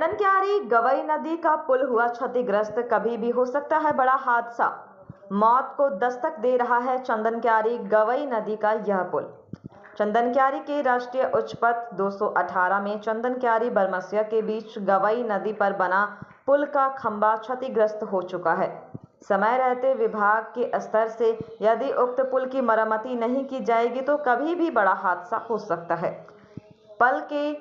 चंदन क्यारी गवई नदी का पुल हुआ क्षतिग्रस्त, कभी भी हो सकता है बड़ा हादसा। मौत को दस्तक दे रहा है चंदन क्यारी गवई नदी का यह पुल। चंदन क्यारी के राष्ट्रीय उच्च पथ 218 में चंदन क्यारी बरमसिया के बीच गवई नदी पर बना पुल का खंभा क्षतिग्रस्त हो चुका है। समय रहते विभाग के स्तर से यदि उक्त पुल की मरम्मती नहीं की जाएगी तो कभी भी बड़ा हादसा हो सकता है। पुल के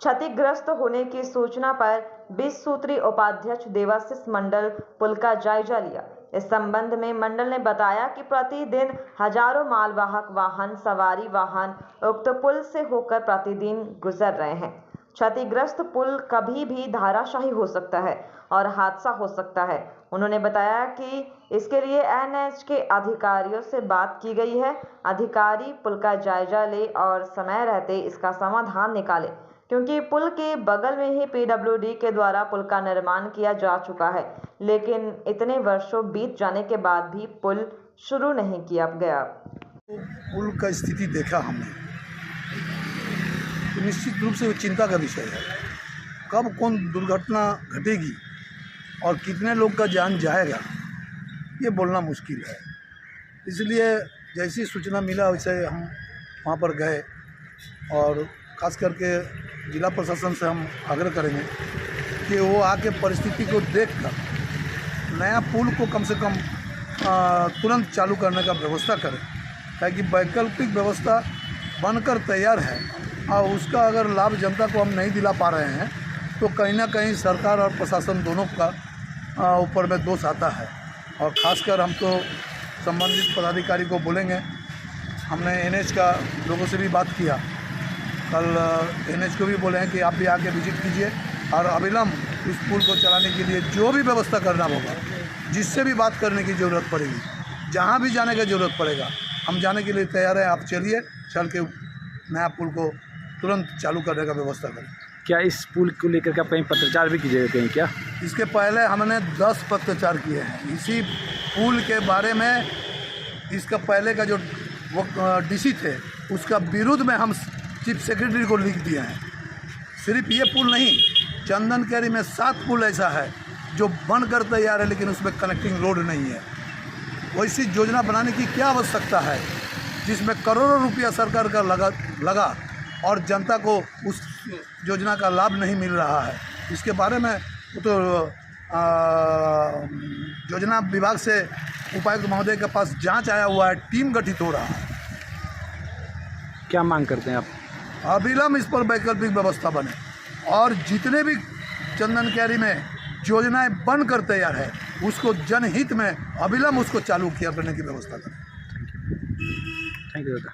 क्षतिग्रस्त होने की सूचना पर 20 सूत्री उपाध्यक्ष देवाशीष मंडल पुल का जायजा लिया। इस संबंध में मंडल ने बताया कि प्रतिदिन हजारों मालवाहक वाहन, सवारी वाहन उक्त पुल से होकर प्रतिदिन गुजर रहे हैं। क्षतिग्रस्त पुल कभी भी धराशायी हो सकता है और हादसा हो सकता है। उन्होंने बताया कि इसके लिए एनएच के अधिकारियों से बात की गई है। अधिकारी पुल का जायजा ले और समय रहते इसका समाधान निकाले, क्योंकि पुल के बगल में ही पीडब्ल्यूडी के द्वारा पुल का निर्माण किया जा चुका है, लेकिन इतने वर्षों बीत जाने के बाद भी पुल शुरू नहीं किया गया। पुल का स्थिति देखा हमने तो निश्चित रूप से वो चिंता का विषय है। कब कौन दुर्घटना घटेगी और कितने लोग का जान जाएगा ये बोलना मुश्किल है। इसलिए जैसी सूचना मिला वैसे हम वहाँ पर गए और ख़ास करके जिला प्रशासन से हम आग्रह करेंगे कि वो आके परिस्थिति को देखकर नया पुल को कम से कम तुरंत चालू करने का व्यवस्था करें, ताकि वैकल्पिक व्यवस्था बनकर तैयार है और उसका अगर लाभ जनता को हम नहीं दिला पा रहे हैं तो कहीं ना कहीं सरकार और प्रशासन दोनों का ऊपर में दोष आता है। और ख़ासकर हम तो संबंधित पदाधिकारी को बोलेंगे। हमने एनएच का लोगों से भी बात किया, कल एनएच को भी बोले हैं कि आप भी आके विजिट कीजिए और अविलंब इस पुल को चलाने के लिए जो भी व्यवस्था करना होगा, जिससे भी बात करने की ज़रूरत पड़ेगी, जहाँ भी जाने की ज़रूरत पड़ेगा, हम जाने के लिए तैयार हैं। आप चलिए, चल के नया पुल को तुरंत चालू करने का व्यवस्था करें। क्या इस पुल को लेकर के आप कहीं पत्रचार भी कीजिएगा कहीं क्या? इसके पहले हमने 10 पत्रचार किए हैं इसी पुल के बारे में। इसका पहले का जो वो डीसी थे उसका विरुद्ध में हम चीफ सेक्रेटरी को लिख दिए हैं। सिर्फ ये पुल नहीं, चंदन क्यारी में 7 पुल ऐसा है जो बनकर तैयार है लेकिन उसमें कनेक्टिंग रोड नहीं है। वैसी योजना बनाने की क्या आवश्यकता है जिसमें करोड़ों रुपया सरकार का लगा और जनता को उस योजना का लाभ नहीं मिल रहा है। इसके बारे में तो योजना विभाग से उपायुक्त महोदय के पास जांच आया हुआ है, टीम गठित हो रहा है। क्या मांग करते हैं आप? अविलंब इस पर वैकल्पिक व्यवस्था बने और जितने भी चंदन क्यारी में योजनाएं बनकर तैयार है उसको जनहित में अविलंब उसको चालू किया करने की व्यवस्था करें। थैंक यू दादा।